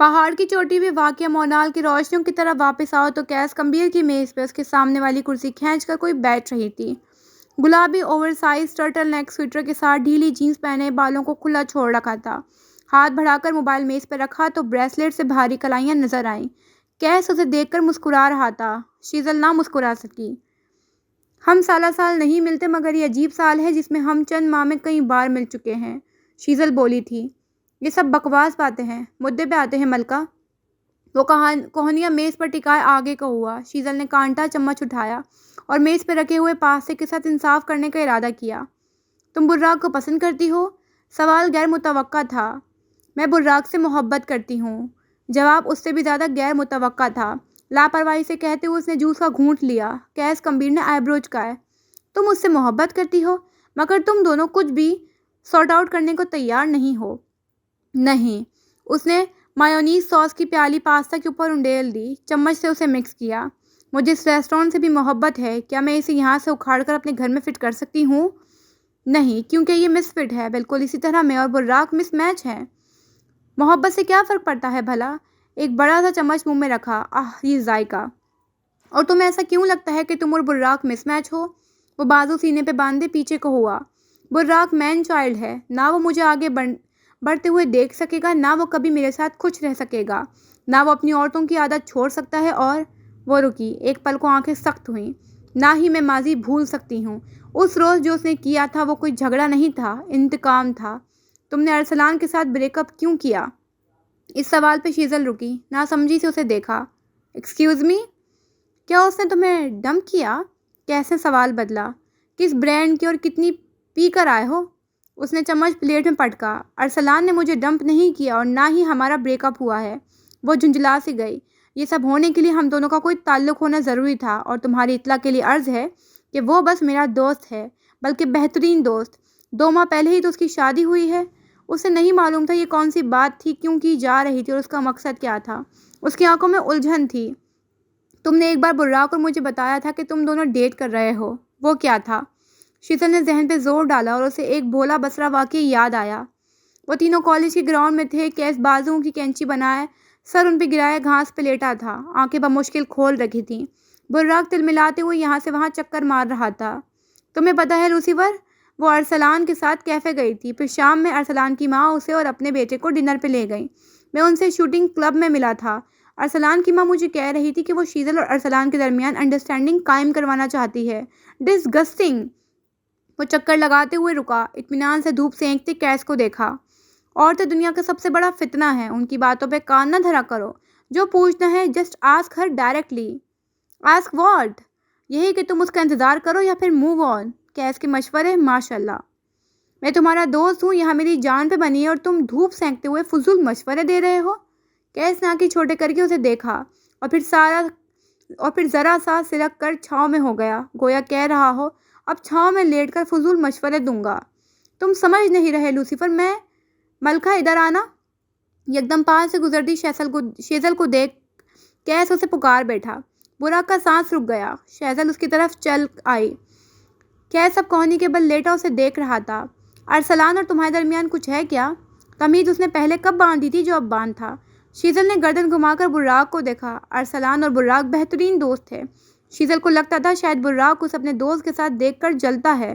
پہاڑ کی چوٹی پہ واقع مونال کی روشنیوں کی طرف واپس آؤ تو کیس کمبیر کی میز پہ اس کے سامنے والی کرسی کھینچ کر کوئی بیٹھ رہی تھی۔ گلابی اوور سائز ٹرٹل نیک سویٹر کے ساتھ ڈھیلی جینس پہنے، بالوں کو کھلا چھوڑ رکھا تھا۔ ہاتھ بڑھا کر موبائل میز پہ رکھا تو بریسلیٹ سے بھاری کلائیاں نظر آئیں۔ کیس اسے دیکھ کر مسکرا رہا تھا۔ شیزل نہ مسکرا سکی۔ ہم سالہ سال نہیں ملتے مگر یہ عجیب سال ہے جس میں ہم چند ماہ میں کئی بار مل چکے ہیں، شیزل بولی تھی۔ یہ سب بکواس باتیں ہیں، مدعے پہ آتے ہیں ملکہ۔ وہ کوہنیاں میز پر ٹکائے آگے کو ہوا۔ شیزل نے کانٹا چمچ اٹھایا اور میز پہ رکھے ہوئے پاستے کے ساتھ انصاف کرنے کا ارادہ کیا۔ تم براق کو پسند کرتی ہو؟ سوال غیر متوقع تھا۔ میں براق سے محبت کرتی ہوں۔ جواب اس سے بھی زیادہ غیر متوقع تھا۔ لاپرواہی سے کہتے ہوئے اس نے جوس کا گھونٹ لیا۔ کیس کمبیر نے آئی برو جھکائے۔ تم اس سے محبت کرتی ہو مگر تم دونوں کچھ بھی سارٹ آؤٹ کرنے کو تیار نہیں ہو۔ نہیں۔ اس نے مایونیز ساس کی پیالی پاستا کے اوپر انڈیل دی، چمچ سے اسے مکس کیا۔ مجھے اس ریسٹورانٹ سے بھی محبت ہے۔ کیا میں اسے یہاں سے اکھاڑ کر اپنے گھر میں فٹ کر سکتی ہوں؟ نہیں، کیونکہ یہ مس فٹ ہے، بالکل اسی طرح میں اور براق مس میچ ہیں۔ محبت سے کیا فرق پڑتا ہے بھلا؟ ایک بڑا سا چمچ منہ میں رکھا۔ یہ ذائقہ۔ اور تمہیں ایسا کیوں لگتا ہے کہ تم اور براق مس میچ ہو؟ وہ بازو سینے پہ باندھے پیچھے کو ہوا۔ براق مین چائلڈ ہے، نہ وہ مجھے آگے بڑھتے ہوئے دیکھ سکے گا، نہ وہ کبھی میرے ساتھ خوش رہ سکے گا، نہ وہ اپنی عورتوں کی عادت چھوڑ سکتا ہے اور وہ رکی، ایک پل کو آنکھیں سخت ہوئیں۔ نہ ہی میں ماضی بھول سکتی ہوں۔ اس روز جو اس نے کیا تھا وہ کوئی جھگڑا نہیں تھا، انتقام تھا۔ تم نے ارسلان کے ساتھ بریک اپ کیوں کیا؟ اس سوال پہ شیزل رکی، ناسمجھی سے اسے دیکھا۔ ایکسکیوز می، کیا اس نے تمہیں ڈمپ کیا؟ کیسے سوال بدلا؟ کس برانڈ کی اور کتنی پی کر آئے ہو؟ اس نے چمچ پلیٹ میں پٹکا۔ ارسلان نے مجھے ڈمپ نہیں کیا اور نہ ہی ہمارا بریک اپ ہوا ہے۔ وہ جھنجھلا سی گئی۔ یہ سب ہونے کے لیے ہم دونوں کا کوئی تعلق ہونا ضروری تھا اور تمہاری اطلاع کے لیے عرض ہے کہ وہ بس میرا دوست ہے، بلکہ بہترین دوست۔ 2 ماہ پہلے ہی تو اس کی شادی ہوئی ہے۔ اسے نہیں معلوم تھا یہ کون سی بات تھی، کیوں کی جا رہی تھی اور اس کا مقصد کیا تھا۔ اس کی آنکھوں میں الجھن تھی۔ تم نے ایک بار براق اور مجھے بتایا تھا کہ تم دونوں ڈیٹ کر رہے ہو، وہ کیا تھا؟ شیزل نے ذہن پہ زور ڈالا اور اسے ایک بھولا بسرا واقعہ یاد آیا۔ وہ تینوں کالج کے گراؤنڈ میں تھے، کیس بازوؤں کی کینچی بنائے، سر ان پہ گرائے گھاس پہ لیٹا تھا، آنکھیں بمشکل کھول رکھی تھیں۔ براق تل ملاتے ہوئے یہاں سے وہاں چکر مار رہا تھا۔ تمہیں پتہ ہے لوسیفر، وہ ارسلان کے ساتھ کیفے گئی تھی، پھر شام میں ارسلان کی ماں اسے اور اپنے بیٹے کو ڈنر پہ لے گئی۔ میں ان سے شوٹنگ کلب میں ملا تھا۔ ارسلان کی ماں مجھے کہہ رہی تھی کہ وہ شیزل اور ارسلان کے درمیان انڈرسٹینڈنگ قائم کروانا چاہتی ہے۔ ڈسگسٹنگ۔ وہ چکر لگاتے ہوئے رکا، اطمینان سے دھوپ سینکتے کیس کو دیکھا۔ عورتیں دنیا کا سب سے بڑا فتنہ ہیں، ان کی باتوں پہ کان نہ دھرا کرو۔ جو پوچھنا ہے just ask her directly. Ask what? یہی کہ تم اس کا انتظار کرو یا پھر موو آن۔ کیس کے مشورے، ماشاءاللہ۔ میں تمہارا دوست ہوں، یہاں میری جان پہ بنی ہے اور تم دھوپ سینکتے ہوئے فضول مشورے دے رہے ہو؟ کیس ناکی چھوٹے کر کے اسے دیکھا اور پھر ذرا سا سرک کر چھاؤں میں ہو گیا، گویا کہہ رہا ہو اب چھاؤں میں لیٹ کر فضول مشورے دوں گا۔ تم سمجھ نہیں رہے لوسیفر، میں ملکہ ادھر آنا۔ یکدم پاس سے گزرتی شیزل کو دیکھ کیس اسے پکار بیٹھا۔ براق کا سانس رک گیا۔ شیزل اس کی طرف چل آئی۔ کیس اب کوہنی کے بل لیٹا اسے دیکھ رہا تھا۔ ارسلان اور تمہارے درمیان کچھ ہے کیا؟ تمیز اس نے پہلے کب باندھی تھی جو اب باندھ تھا؟ شیزل نے گردن گھما کر براق کو دیکھا۔ ارسلان اور براق بہترین دوست تھے۔ شیزل کو لگتا تھا شاید براق اسے اپنے دوست کے ساتھ دیکھ کر جلتا ہے،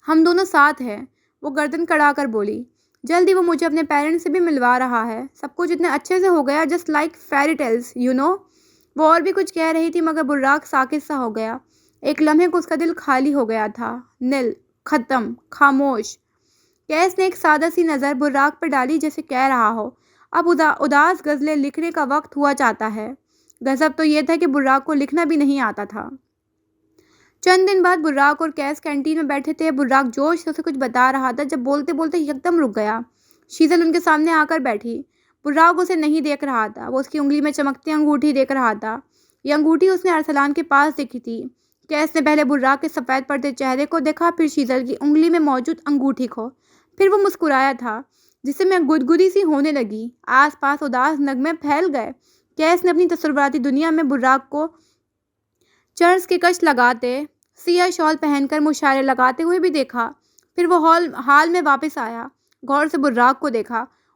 ہم دونوں ساتھ ہیں۔ وہ گردن کڑا کر بولی۔ جلدی وہ مجھے اپنے پیرنٹس سے بھی ملوا رہا ہے، سب کچھ اتنے اچھے سے ہو گیا، just like fairy tales you know. وہ اور بھی کچھ کہہ رہی تھی مگر براق ساکت سا ہو گیا۔ ایک لمحے کو اس کا دل خالی ہو گیا تھا، نل، ختم، خاموش۔ کیس نے ایک سادہ سی نظر براق پہ ڈالی جیسے کہہ رہا ہو اب اداس غزلیں لکھنے کا وقت ہوا چاہتا ہے۔ غضب تو یہ تھا کہ براق کو لکھنا بھی نہیں آتا تھا۔ چند دن بعد براق اور کیس کینٹین میں بیٹھے تھے۔ براق جوش سے اسے کچھ بتا رہا تھا جب بولتے بولتے یکدم رک گیا۔ شیزل ان کے سامنے آ کر بیٹھی۔ براق اسے نہیں دیکھ رہا تھا، وہ اس کی انگلی میں چمکتی انگوٹھی دیکھ رہا تھا۔ یہ انگوٹھی اس نے ارسلان کے پاس دیکھی تھی۔ کیس نے پہلے براق کے سفید پڑتے چہرے کو دیکھا، پھر شیزل کی انگلی میں موجود انگوٹھی کو، پھر وہ مسکرایا تھا جس سے میں گدگدی سی ہونے لگی۔ آس پاس اداس نغمے پھیل گئے۔ کیس نے اپنی تصوراتی دنیا میں براق کو چرس کے کش لگاتے، سیاہ شال پہن کر مشاعرے لگاتے ہوئے بھی دیکھا۔ پھر وہ ہال میں واپس آیا، غور سے براق کو دیکھا۔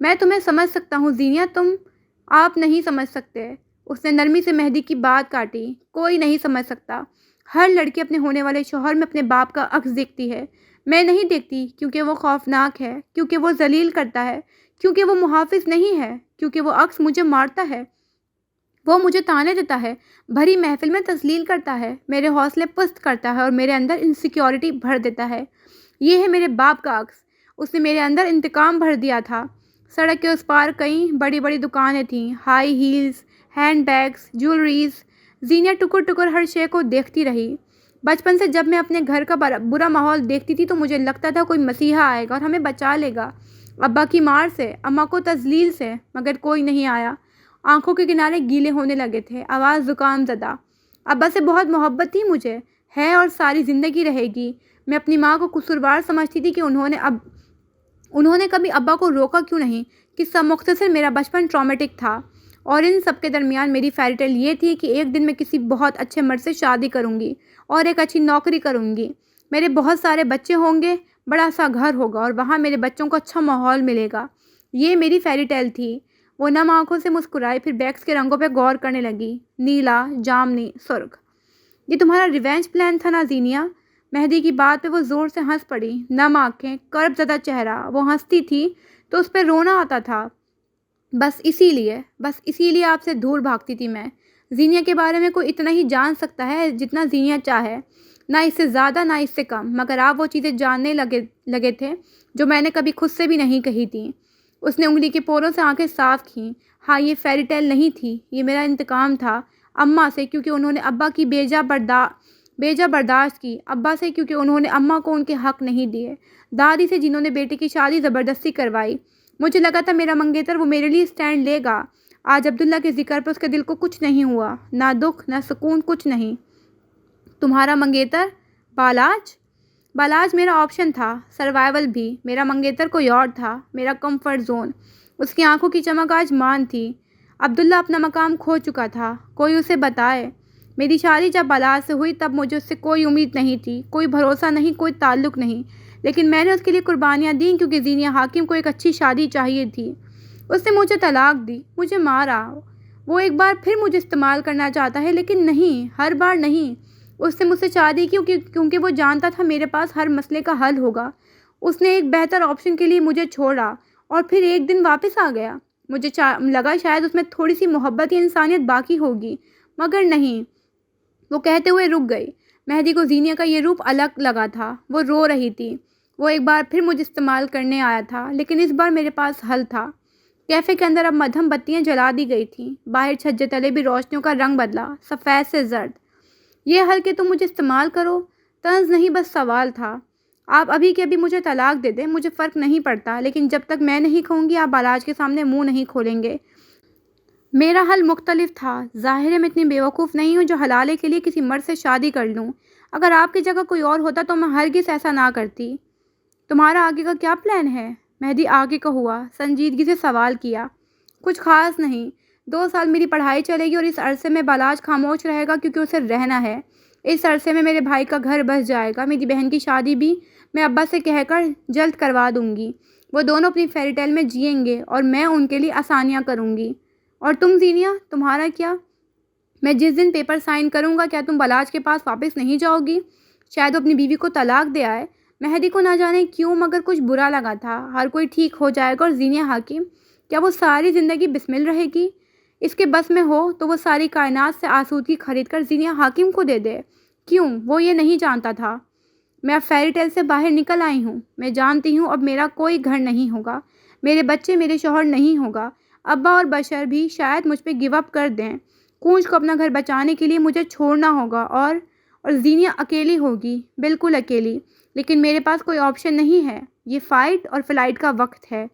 میں تمہیں سمجھ سکتا ہوں زینیا، آپ نہیں سمجھ سکتے۔ اس نے نرمی سے مہدی کی بات کاٹی۔ کوئی نہیں سمجھ سکتا۔ ہر لڑکی اپنے ہونے والے شوہر میں اپنے باپ کا عکس دیکھتی ہے۔ میں نہیں دیکھتی، کیونکہ وہ خوفناک ہے، کیونکہ وہ ذلیل کرتا ہے، کیونکہ وہ محافظ نہیں ہے، کیونکہ وہ عکس مجھے مارتا ہے، وہ مجھے طعنے دیتا ہے، بھری محفل میں تذلیل کرتا ہے، میرے حوصلے پست کرتا ہے اور میرے اندر انسیکیورٹی بھر دیتا ہے۔ یہ ہے میرے باپ کا عکس۔ اس نے میرے اندر انتقام بھر دیا تھا۔ سڑک کے اس پار کئی بڑی بڑی دکانیں تھیں، ہائی ہیلز، ہینڈ بیگز، جیولریز۔ زینیا ٹکر ٹکر ہر شے کو دیکھتی رہی۔ بچپن سے جب میں اپنے گھر کا برا ماحول دیکھتی تھی تو مجھے لگتا تھا کوئی مسیحا آئے گا اور ہمیں بچا لے گا، ابا کی مار سے، اماں کو تذلیل سے، مگر کوئی نہیں آیا۔ آنکھوں کے کنارے گیلے ہونے لگے تھے، آواز زکام زدہ۔ ابا سے بہت محبت تھی مجھے، ہے اور ساری زندگی رہے گی۔ میں اپنی ماں کو قصوروار سمجھتی تھی کہ انہوں نے کبھی ابا کو روکا کیوں نہیں۔ قصہ مختصر، میرا بچپن ٹرامیٹک تھا، اور ان سب کے درمیان میری فیری ٹیل یہ تھی کہ ایک دن میں کسی بہت اچھے مرد سے شادی کروں گی اور ایک اچھی نوکری کروں گی، میرے بہت سارے بچے ہوں گے، بڑا سا گھر ہوگا اور وہاں میرے بچوں کو اچھا ماحول ملے گا۔ یہ میری فیری ٹیل تھی۔ وہ نم آنکھوں سے مسکرائی، پھر بیگس کے رنگوں پہ غور کرنے لگی۔ نیلا، جامنی، سرخ۔ یہ تمہارا ریونج پلان تھا نا زینیا؟ مہدی کی بات پہ وہ زور سے ہنس پڑی۔ نم آنکھیں، کرب زدہ چہرہ۔ وہ ہنستی تھی تو اس پہ رونا آتا تھا۔ بس اسی لیے آپ سے دور بھاگتی تھی میں۔ زینیا کے بارے میں کوئی اتنا ہی جان سکتا ہے جتنا زینیا چاہے، نہ اس سے زیادہ نہ اس سے کم، مگر آپ وہ چیزیں جاننے لگے تھے جو میں نے کبھی خود سے بھی نہیں کہی تھیں۔ اس نے انگلی کے پوروں سے آنکھیں صاف کیں۔ ہاں، یہ فیری ٹیل نہیں تھی، یہ میرا انتقام تھا۔ اماں سے، کیونکہ انہوں نے ابا کی بیجا برداشت کی۔ ابا سے، کیونکہ انہوں نے اماں کو ان کے حق نہیں دیے۔ دادی سے، جنہوں نے بیٹے کی شادی زبردستی کروائی۔ مجھے لگا تھا میرا منگیتر وہ میرے لیے اسٹینڈ لے گا۔ آج عبداللہ کے ذکر پر اس کے دل کو کچھ نہیں ہوا، نہ دکھ نہ سکون، کچھ نہیں۔ تمہارا منگیتر؟ بالاج میرا آپشن تھا، سروائیول بھی۔ میرا منگیتر کوئی اور تھا، میرا کمفرٹ زون۔ اس کی آنکھوں کی چمک آج مان تھی۔ عبداللہ اپنا مقام کھو چکا تھا، کوئی اسے بتائے۔ میری شادی جب بالاج سے ہوئی تب مجھے اس سے کوئی امید نہیں تھی، کوئی بھروسہ نہیں، کوئی تعلق نہیں، لیکن میں نے اس کے لیے قربانیاں دیں کیونکہ زینیا حاکم کو ایک اچھی شادی چاہیے تھی۔ اس نے مجھے طلاق دی، مجھے مارا۔ وہ ایک بار پھر مجھے استعمال کرنا چاہتا ہے، لیکن نہیں، ہر بار نہیں۔ اس نے مجھ سے شادی کی کیونکہ وہ جانتا تھا میرے پاس ہر مسئلے کا حل ہوگا۔ اس نے ایک بہتر آپشن کے لیے مجھے چھوڑا اور پھر ایک دن واپس آ گیا۔ مجھے لگا شاید اس میں تھوڑی سی محبت یا انسانیت باقی ہوگی، مگر نہیں۔ وہ کہتے ہوئے رک گئی۔ مہدی کو زینیا کا یہ روپ الگ لگا تھا۔ وہ رو رہی تھی۔ وہ ایک بار پھر مجھے استعمال کرنے آیا تھا، لیکن اس بار میرے پاس حل تھا۔ کیفے کے اندر اب مدھم بتیاں جلا دی گئی تھیں۔ باہر چھجے تلے بھی روشنیوں کا رنگ بدلا، سفید سے زرد۔ یہ حل کہ تم مجھے استعمال کرو، طنز نہیں، بس سوال تھا۔ آپ ابھی کے ابھی مجھے طلاق دے دیں، مجھے فرق نہیں پڑتا، لیکن جب تک میں نہیں کہوں گی آپ بالاج کے سامنے منہ نہیں کھولیں گے۔ میرا حل مختلف تھا۔ ظاہر ہے میں اتنی بیوقوف نہیں ہوں جو حلالے کے لیے کسی مرد سے شادی کر لوں۔ اگر آپ کی جگہ کوئی اور ہوتا تو میں ہرگز ایسا نہ کرتی۔ تمہارا آگے کا کیا پلان ہے؟ مہدی آگے کا ہوا، سنجیدگی سے سوال کیا۔ کچھ خاص نہیں۔ 2 سال میری پڑھائی چلے گی اور اس عرصے میں بالاج خاموش رہے گا کیونکہ اسے رہنا ہے۔ اس عرصے میں میرے بھائی کا گھر بس جائے گا۔ میری بہن کی شادی بھی میں ابا سے کہہ کر جلد کروا دوں گی۔ وہ دونوں اپنی فیری ٹیل میں جئیں گے اور میں ان کے لیے آسانیاں کروں گی۔ اور تم زینیا، تمہارا کیا؟ میں جس دن پیپر سائن کروں گا، کیا تم بالاج کے پاس واپس نہیں جاؤ گی؟ شاید وہ اپنی بیوی کو طلاق دے آئے۔ مہدی کو نہ جانے کیوں مگر کچھ برا لگا تھا۔ ہر کوئی ٹھیک ہو جائے گا اور زینیا حاکم، کیا وہ ساری زندگی بسمل رہے گی؟ اس کے بس میں ہو تو وہ ساری کائنات سے آسودگی خرید کر زینیا حاکم کو دے دے۔ کیوں؟ وہ یہ نہیں جانتا تھا۔ میں اب فیری ٹیل سے باہر نکل آئی ہوں۔ میں جانتی ہوں اب میرا کوئی گھر نہیں ہوگا، میرے بچے، میرے شوہر نہیں ہوگا۔ ابا اور بشر بھی شاید مجھ پہ گیو اپ کر دیں۔ کونج کو اپنا گھر بچانے کے لیے مجھے چھوڑنا ہوگا اور زینیا اکیلی ہوگی، بالکل اکیلی۔ لیکن میرے پاس کوئی آپشن نہیں ہے۔ یہ فائٹ اور فلائٹ کا وقت ہے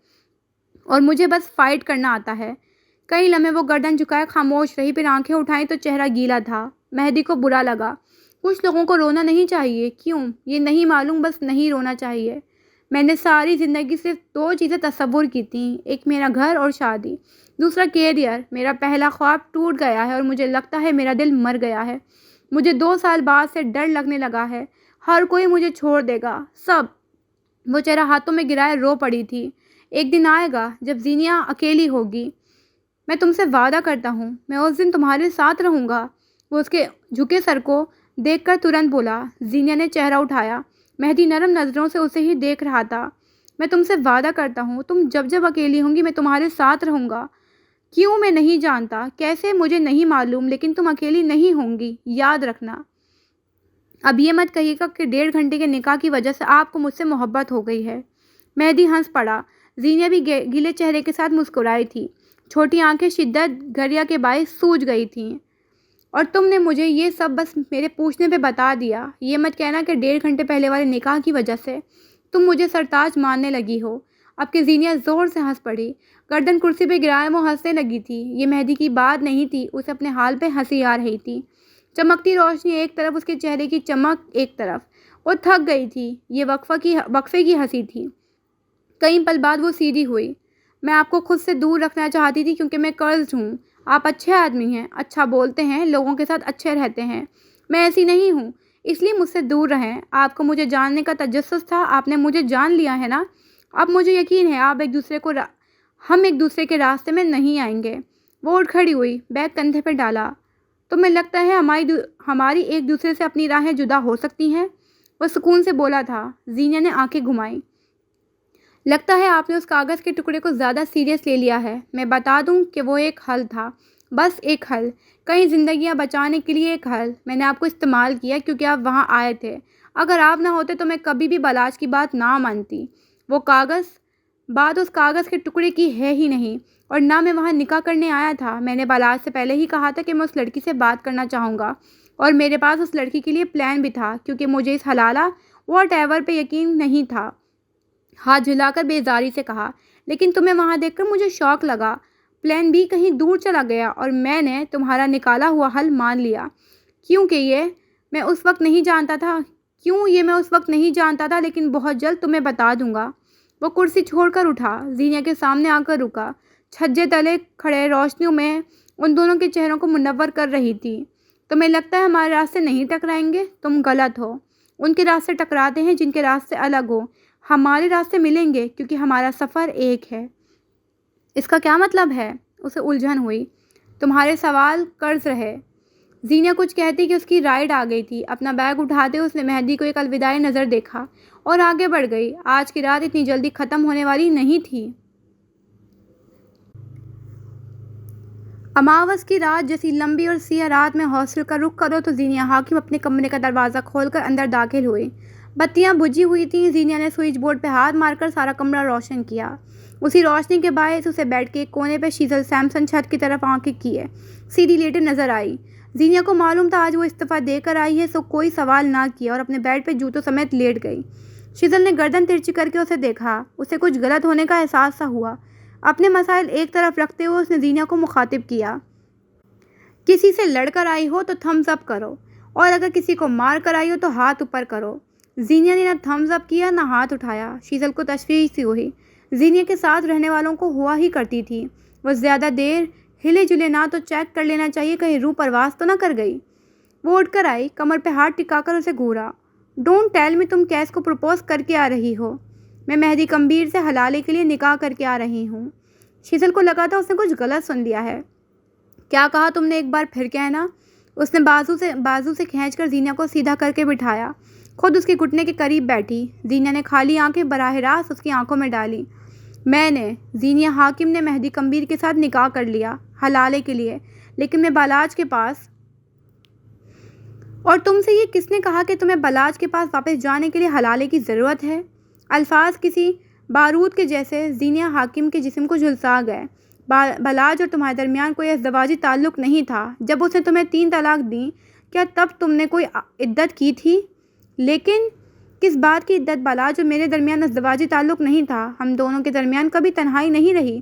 اور مجھے بس فائٹ کرنا آتا ہے۔ کئی لمحے وہ گردن جھکائے خاموش رہی، پھر آنکھیں اٹھائیں تو چہرہ گیلا تھا۔ مہدی کو برا لگا۔ کچھ لوگوں کو رونا نہیں چاہیے۔ کیوں؟ یہ نہیں معلوم، بس نہیں رونا چاہیے۔ میں نے ساری زندگی صرف 2 چیزیں تصور کی تھیں، ایک میرا گھر اور شادی، دوسرا کیریئر۔ میرا پہلا خواب ٹوٹ گیا ہے اور مجھے لگتا ہے میرا دل مر گیا ہے۔ مجھے 2 سال بعد سے ڈر لگنے لگا ہے، ہر کوئی مجھے چھوڑ دے گا، سب۔ وہ چہرہ ہاتھوں میں گرائے رو پڑی تھی۔ ایک دن آئے گا جب زینیا اکیلی ہوگی، میں تم سے وعدہ کرتا ہوں میں اس دن تمہارے ساتھ رہوں گا۔ وہ اس کے جھکے سر کو دیکھ کر ترنت بولا۔ زینیا نے چہرہ اٹھایا۔ مہدی نرم نظروں سے اسے ہی دیکھ رہا تھا۔ میں تم سے وعدہ کرتا ہوں تم جب جب اکیلی ہوں گی میں تمہارے ساتھ رہوں گا۔ کیوں میں نہیں جانتا، کیسے مجھے نہیں معلوم، لیکن تم اکیلی نہیں ہوں گی، یاد رکھنا۔ اب یہ مت کہیے گا کہ 1.5 گھنٹے کے نکاح کی وجہ سے آپ کو مجھ سے محبت ہو گئی ہے۔ مہدی ہنس پڑا۔ زینیا بھی گیلے چہرے کے ساتھ مسکرائی تھی۔ چھوٹی آنکھیں شدت گریا کے باعث سوج گئی تھیں۔ اور تم نے مجھے یہ سب بس میرے پوچھنے پہ بتا دیا۔ یہ مت کہنا کہ 1.5 گھنٹے پہلے والے نکاح کی وجہ سے تم مجھے سرتاج ماننے لگی ہو۔ اب کہ زینیا زور سے ہنس پڑی، گردن کرسی پہ گرائے وہ ہنسنے لگی تھی۔ یہ مہدی کی بات نہیں تھی، اسے اپنے حال پہ ہنسی آ رہی تھی۔ چمکتی روشنی ایک طرف، اس کے چہرے کی چمک ایک طرف۔ وہ تھک گئی تھی۔ یہ وقفے کی ہنسی تھی۔ کئی پل بعد وہ سیدھی ہوئی۔ میں آپ کو خود سے دور رکھنا چاہتی تھی کیونکہ میں قرض ہوں۔ آپ اچھے آدمی ہیں، اچھا بولتے ہیں، لوگوں کے ساتھ اچھے رہتے ہیں۔ میں ایسی نہیں ہوں، اس لیے مجھ سے دور رہیں۔ آپ کو مجھے جاننے کا تجسس تھا، آپ نے مجھے جان لیا ہے نا۔ اب مجھے یقین ہے ہم ایک دوسرے کے راستے میں نہیں آئیں گے۔ وہ اٹھ کھڑی ہوئی، بیگ کندھے پہ ڈالا۔ تمہیں لگتا ہے ہماری ایک دوسرے سے اپنی راہیں جدا ہو سکتی ہیں؟ وہ سکون سے بولا تھا۔ زینیا نے آنکھیں گھمائیں۔ لگتا ہے آپ نے اس کاغذ کے ٹکڑے کو زیادہ سیریس لے لیا ہے۔ میں بتا دوں کہ وہ ایک حل تھا، بس ایک حل، کئی زندگیاں بچانے کے لیے ایک حل۔ میں نے آپ کو استعمال کیا کیونکہ آپ وہاں آئے تھے۔ اگر آپ نہ ہوتے تو میں کبھی بھی بلاج کی بات نہ مانتی۔ وہ بات اس کاغذ کے ٹکڑے کی ہے ہی نہیں، اور نہ میں وہاں نکاح کرنے آیا تھا۔ میں نے بلاج سے پہلے ہی کہا تھا کہ میں اس لڑکی سے بات کرنا چاہوں گا، اور میرے پاس اس لڑکی کے لیے پلان بھی تھا کیونکہ مجھے اس حلالہ واٹ ایور پہ یقین نہیں تھا۔ ہاتھ جھلا کر بیزاری سے کہا، لیکن تمہیں وہاں دیکھ کر مجھے شوق لگا۔ پلان بھی کہیں دور چلا گیا اور میں نے تمہارا نکالا ہوا حل مان لیا، کیونکہ یہ میں اس وقت نہیں جانتا تھا، لیکن بہت جلد تمہیں بتا دوں گا۔ وہ کرسی چھوڑ کر اٹھا، زینیا کے سامنے آ کر رکا، چھجے تلے کھڑے روشنیوں میں ان دونوں کے چہروں کو منور کر رہی تھی۔ تمہیں لگتا ہے ہمارے راستے نہیں ٹکرائیں گے؟ تم غلط ہو۔ ان کے راستے ٹکراتے ہیں جن کے راستے الگ ہو۔ ہمارے راستے ملیں گے کیونکہ ہمارا سفر ایک ہے۔ اس کا کیا مطلب ہے؟ اسے الجھن ہوئی۔ تمہارے سوال قرض رہے۔ زینیا کچھ کہتی کہ اس کی رائڈ آ گئی تھی۔ اپنا بیگ اٹھاتے اس نے مہدی کو ایک الوداعی نظر دیکھا اور آگے بڑھ گئی۔ آج کی رات اتنی جلدی ختم ہونے والی نہیں تھی۔ اماوس کی رات جیسی لمبی اور سیاہ رات میں ہاسٹل کا رخ کرو تو زینیا حاکم اپنے کمرے کا دروازہ کھول کر اندر داخل ہوئی۔ بتیاں بجھی ہوئی تھیں۔ زینیا نے سوئچ بورڈ پہ ہاتھ مار کر سارا کمرہ روشن کیا۔ اسی روشنی کے باعث اسے بیڈ کے ایک کونے پہ شیزل سیمسن چھت کی طرف آنکھیں کیے سیدھی لیٹے نظر آئی۔ زینیا کو معلوم تھا آج وہ استعفیٰ دے کر آئی ہے، سو کوئی سوال نہ کیا اور اپنے بیڈ پہ جوتوں سمیت لیٹ گئی۔ شیزل نے گردن ترچھی کر کے اسے دیکھا۔ اسے کچھ غلط ہونے کا احساس سا ہوا۔ اپنے مسائل ایک طرف رکھتے ہوئے اس نے زینیا کو مخاطب کیا۔ کسی سے لڑ کر آئی ہو تو تھمز اپ کرو، اور اگر کسی کو مار کر آئی ہو تو ہاتھ اوپر کرو۔ زینیا نے نہ تھمز اپ کیا نہ ہاتھ اٹھایا۔ شیزل کو تشویش سی ہوئی۔ زینیا کے ساتھ رہنے والوں کو ہوا ہی کرتی تھی۔ وہ زیادہ دیر ہلے جلے نہ تو چیک کر لینا چاہیے کہیں روح پرواز تو نہ کر گئی۔ وہ اٹھ کر آئی، کمر پہ ہاتھ ٹکا کر اسے گھورا۔ ڈونٹ ٹیل می تم کیس کو پرپوز کر کے آ رہی ہو؟ میں مہدی کمبیر سے حلالے کے لیے نکاح کر کے آ رہی ہوں۔ شیزل کو لگا تھا اس نے کچھ غلط سن لیا ہے۔ کیا کہا تم نے؟ ایک بار پھر کہنا۔ اس نے بازو سے کھینچ کر زینیا کو سیدھا کر کے بٹھایا، خود اس کے گھٹنے کے قریب بیٹھی۔ زینیا نے خالی آنکھیں براہ راست اس کی آنکھوں میں ڈالی۔ زینیا حاکم نے مہدی کمبیر کے ساتھ نکاح کر لیا، حلالے کے لیے، لیکن میں بالاج کے پاس۔ اور تم سے یہ کس نے کہا کہ تمہیں بالاج کے پاس واپس جانے کے لیے حلالے کی ضرورت ہے؟ الفاظ کسی بارود کے جیسے زینیا حاکم کے جسم کو جھلسا گئے۔ بالاج اور تمہارے درمیان کوئی ازدواجی تعلق نہیں تھا۔ جب اس نے تمہیں 3 طلاق دیں، کیا تب تم نے کوئی عدت کی تھی؟ لیکن کس بات کی عدت؟ بالاج اور میرے درمیان ازدواجی تعلق نہیں تھا۔ ہم دونوں کے درمیان کبھی تنہائی نہیں رہی۔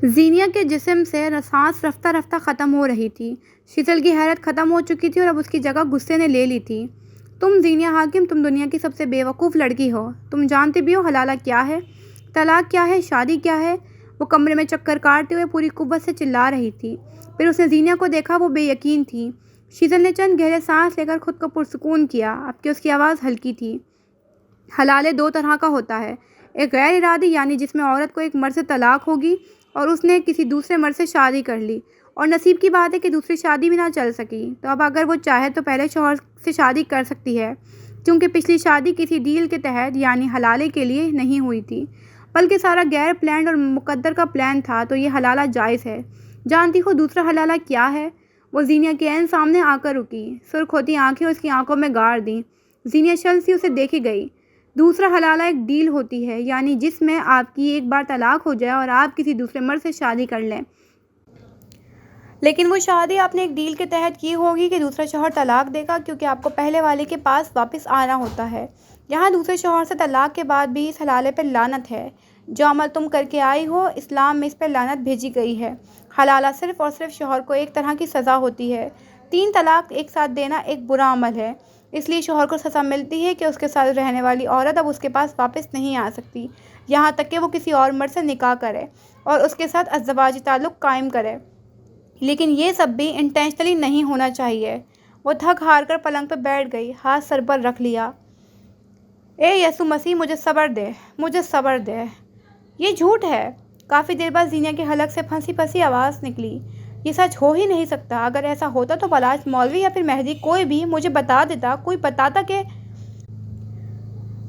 زینیا کے جسم سے سانس رفتہ رفتہ ختم ہو رہی تھی۔ شیزل کی حیرت ختم ہو چکی تھی اور اب اس کی جگہ غصے نے لے لی تھی۔ تم زینیا حاکم، تم دنیا کی سب سے بے وقوف لڑکی ہو۔ تم جانتے بھی ہو حلالہ کیا ہے، طلاق کیا ہے، شادی کیا ہے؟ وہ کمرے میں چکر کاٹتے ہوئے پوری قوت سے چلا رہی تھی۔ پھر اس نے زینیا کو دیکھا، وہ بے یقین تھی۔ شیزل نے چند گہرے سانس لے کر خود کو پرسکون کیا، اب کہ اس کی آواز ہلکی تھی۔ حلالے 2 طرح کا ہوتا ہے، ایک غیر ارادی یعنی جس میں عورت کو ایک مرد سے طلاق ہوگی اور اس نے کسی دوسرے مرد سے شادی کر لی اور نصیب کی بات ہے کہ دوسری شادی بھی نہ چل سکی، تو اب اگر وہ چاہے تو پہلے شوہر سے شادی کر سکتی ہے، کیونکہ پچھلی شادی کسی ڈیل کے تحت یعنی حلالے کے لیے نہیں ہوئی تھی بلکہ سارا غیر پلانڈ اور مقدر کا پلان تھا، تو یہ حلالہ جائز ہے۔ جانتی ہو دوسرا حلالہ کیا ہے؟ وہ زینیا کے عین سامنے آ کر رکی، سرخ ہوتی آنکھیں اس کی آنکھوں میں گاڑ دیں۔ زینیا شل سی اسے دیکھی گئی۔ دوسرا حلالہ ایک ڈیل ہوتی ہے، یعنی جس میں آپ کی ایک بار طلاق ہو جائے اور آپ کسی دوسرے مرد سے شادی کر لیں، لیکن وہ شادی آپ نے ایک ڈیل کے تحت کی ہوگی کہ دوسرا شوہر طلاق دے گا، کیونکہ آپ کو پہلے والے کے پاس واپس آنا ہوتا ہے۔ یہاں دوسرے شوہر سے طلاق کے بعد بھی اس حلالے پر لعنت ہے۔ جو عمل تم کر کے آئی ہو، اسلام میں اس پر لعنت بھیجی گئی ہے۔ حلالہ صرف اور صرف شوہر کو ایک طرح کی سزا ہوتی ہے۔ 3 طلاق ایک ساتھ دینا ایک برا عمل ہے، اس لیے شوہر کو سزا ملتی ہے کہ اس کے ساتھ رہنے والی عورت اب اس کے پاس واپس نہیں آ سکتی، یہاں تک کہ وہ کسی اور مرد سے نکاح کرے اور اس کے ساتھ ازدواجی تعلق قائم کرے، لیکن یہ سب بھی انٹینشنلی نہیں ہونا چاہیے۔ وہ تھک ہار کر پلنگ پر بیٹھ گئی، ہاتھ سر پر رکھ لیا۔ اے یسوع مسیح، مجھے صبر دے، مجھے صبر دے۔ یہ جھوٹ ہے۔ کافی دیر بعد زینیا کے حلق سے پھنسی پھنسی آواز نکلی، یہ سچ ہو ہی نہیں سکتا۔ اگر ایسا ہوتا تو بلاش مولوی یا پھر مہدی کوئی بھی مجھے بتا دیتا، کوئی بتاتا کہ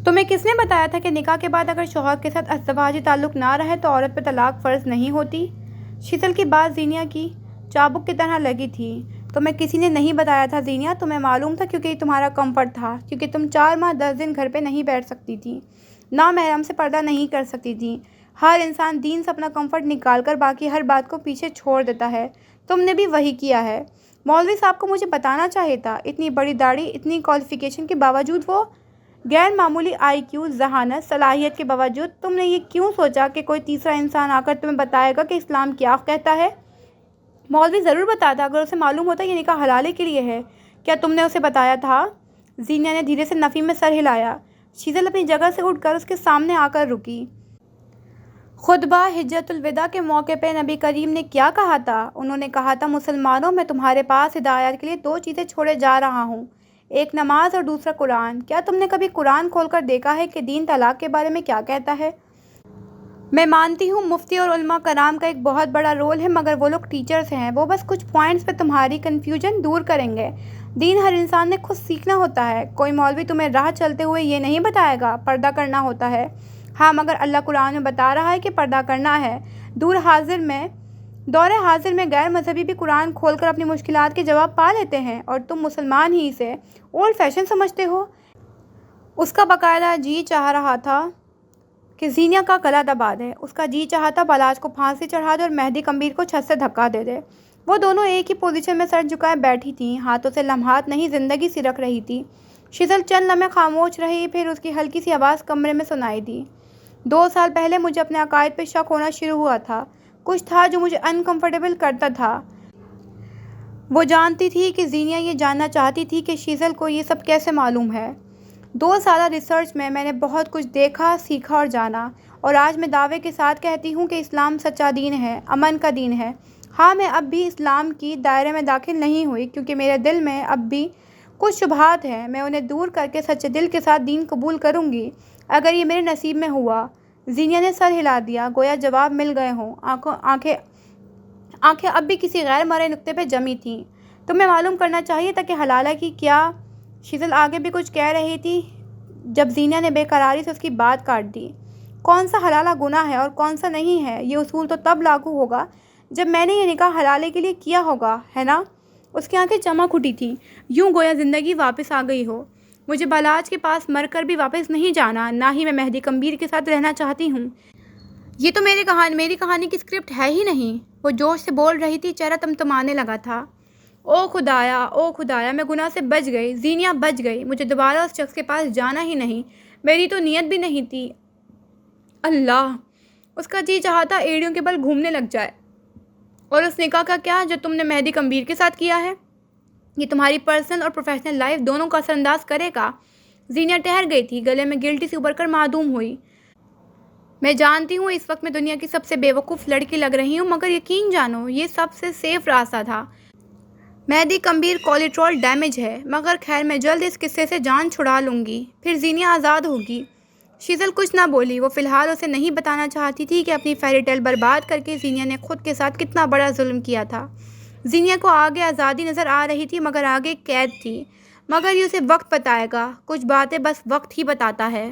تمہیں کس نے بتایا تھا کہ نکاح کے بعد اگر شوہر کے ساتھ ازدواجی تعلق نہ رہے تو عورت پر طلاق فرض نہیں ہوتی؟ شیتل کی بات زینیا کی چابک کی طرح لگی تھی۔ تمہیں کسی نے نہیں بتایا تھا زینیا، تمہیں معلوم تھا کیونکہ یہ تمہارا کمفرٹ تھا، کیونکہ تم 4 ماہ 10 دن گھر پہ نہیں بیٹھ سکتی تھی، نہ محرم سے پردہ نہیں کر سکتی تھی۔ ہر انسان دین سے اپنا کمفرٹ نکال کر باقی ہر بات کو پیچھے چھوڑ دیتا ہے، تم نے بھی وہی کیا ہے۔ مولوی صاحب کو مجھے بتانا چاہیے تھا، اتنی بڑی داڑھی، اتنی کوالیفیکیشن کے باوجود، وہ غیر معمولی آئی کیو، ذہانت، صلاحیت کے باوجود تم نے یہ کیوں سوچا کہ کوئی تیسرا انسان آ کر تمہیں بتائے گا کہ اسلام کیا کہتا ہے؟ مولوی ضرور بتاتا اگر اسے معلوم ہوتا یہ نکاح حلالے کے لیے ہے۔ کیا تم نے اسے بتایا تھا؟ زینیا نے دھیرے سے نفی میں سر ہلایا۔ شیزل اپنی جگہ سے اٹھ کر اس کے سامنے آ کر رکی۔ خطبہ حجۃ الوداع کے موقع پہ نبی کریم نے کیا کہا تھا؟ انہوں نے کہا تھا، مسلمانوں، میں تمہارے پاس ہدایت کے لیے 2 چیزیں چھوڑے جا رہا ہوں، ایک نماز اور دوسرا قرآن۔ کیا تم نے کبھی قرآن کھول کر دیکھا ہے کہ دین طلاق کے بارے میں کیا کہتا ہے؟ میں مانتی ہوں مفتی اور علماء کرام کا ایک بہت بڑا رول ہے، مگر وہ لوگ ٹیچرز ہیں، وہ بس کچھ پوائنٹس پہ تمہاری کنفیوژن دور کریں گے۔ دین ہر انسان نے خود سیکھنا ہوتا ہے، کوئی مولوی تمہیں راہ چلتے ہوئے یہ نہیں بتائے گا پردہ کرنا ہوتا ہے۔ ہاں، مگر اللہ قرآن میں بتا رہا ہے کہ پردہ کرنا ہے۔ دور حاضر میں غیر مذہبی بھی قرآن کھول کر اپنی مشکلات کے جواب پا لیتے ہیں، اور تم مسلمان ہی اسے اولڈ فیشن سمجھتے ہو۔ اس کا باقاعدہ جی چاہ رہا تھا کہ زینیا کا گلا دبا دے، اس کا جی چاہا تھا بلاش کو پھانسی چڑھا دے اور مہدی کمبیر کو چھت سے دھکا دے دے۔ وہ دونوں ایک ہی پوزیشن میں سر جھکائے بیٹھی تھیں، ہاتھوں سے لمحات نہیں زندگی سی رکھ رہی تھی۔ شیزل چند لمحے خاموش رہی، پھر اس کی ہلکی سی آواز کمرے میں سنائی دی۔ 2 سال پہلے مجھے اپنے عقائد پہ شک ہونا شروع ہوا تھا، کچھ تھا جو مجھے انکمفرٹیبل کرتا تھا۔ وہ جانتی تھی کہ زینیا یہ جاننا چاہتی تھی کہ شیزل کو یہ سب کیسے معلوم ہے۔ 2 سالہ ریسرچ میں میں نے بہت کچھ دیکھا، سیکھا اور جانا، اور آج میں دعوے کے ساتھ کہتی ہوں کہ اسلام سچا دین ہے، امن کا دین ہے۔ ہاں، میں اب بھی اسلام کی دائرے میں داخل نہیں ہوئی، کیونکہ میرے دل میں اب بھی کچھ شبہات ہیں۔ میں انہیں دور کر کے سچے دل کے ساتھ دین قبول کروں گی، اگر یہ میرے نصیب میں ہوا۔ زینیا نے سر ہلا دیا، گویا جواب مل گئے ہوں۔ آنکھیں اب بھی کسی غیر مرئے نقطے پہ جمی تھیں۔ تمہیں معلوم کرنا چاہیے تھا کہ حلالہ کی کیا؟ شیزل آگے بھی کچھ کہہ رہی تھی جب زینیا نے بے قراری سے اس کی بات کاٹ دی۔ کون سا حلالہ گناہ ہے اور کون سا نہیں ہے، یہ اصول تو تب لاگو ہوگا جب میں نے یہ نکاح حلالے کے لیے کیا ہوگا، ہے نا؟ اس کی آنکھیں چمک اٹھی تھیں، یوں گویا زندگی واپس آ گئی ہو۔ مجھے بالاج کے پاس مر کر بھی واپس نہیں جانا، نہ ہی میں مہدی کمبیر کے ساتھ رہنا چاہتی ہوں۔ یہ تو میری کہانی کی اسکرپٹ ہے ہی نہیں۔ وہ جوش سے بول رہی تھی، چہرہ تمتمانے لگا تھا۔ او خدایا، میں گناہ سے بچ گئی، زینیا بچ گئی، مجھے دوبارہ اس شخص کے پاس جانا ہی نہیں، میری تو نیت بھی نہیں تھی۔ اللہ! اس کا جی چاہتا ایڑیوں کے بل گھومنے لگ جائے۔ اور اس نکاح کا کیا جو تم نے مہدی کمبیر کے ساتھ کیا ہے؟ یہ تمہاری پرسنل اور پروفیشنل لائف دونوں کو اثر انداز کرے گا۔ زینیا ٹھہر گئی تھی، گلے میں گلٹی سے ابھر کر معدوم ہوئی۔ میں جانتی ہوں اس وقت میں دنیا کی سب سے بے وقوف لڑکی لگ رہی ہوں، مگر یقین جانو یہ سب سے سیف راستہ تھا۔ مہدی کمبیر کولیٹرول ڈیمیج ہے، مگر خیر میں جلد اس قصے سے جان چھڑا لوں گی، پھر زینیا آزاد ہوگی۔ شیزل کچھ نہ بولی۔ وہ فی الحال اسے نہیں بتانا چاہتی تھی کہ اپنی فیری ٹیل برباد کر کے زینیا نے خود کے ساتھ کتنا بڑا ظلم کیا تھا۔ زینیا کو آگے آزادی نظر آ رہی تھی مگر آگے قید تھی۔ مگر یہ اسے وقت بتائے گا، کچھ باتیں بس وقت ہی بتاتا ہے۔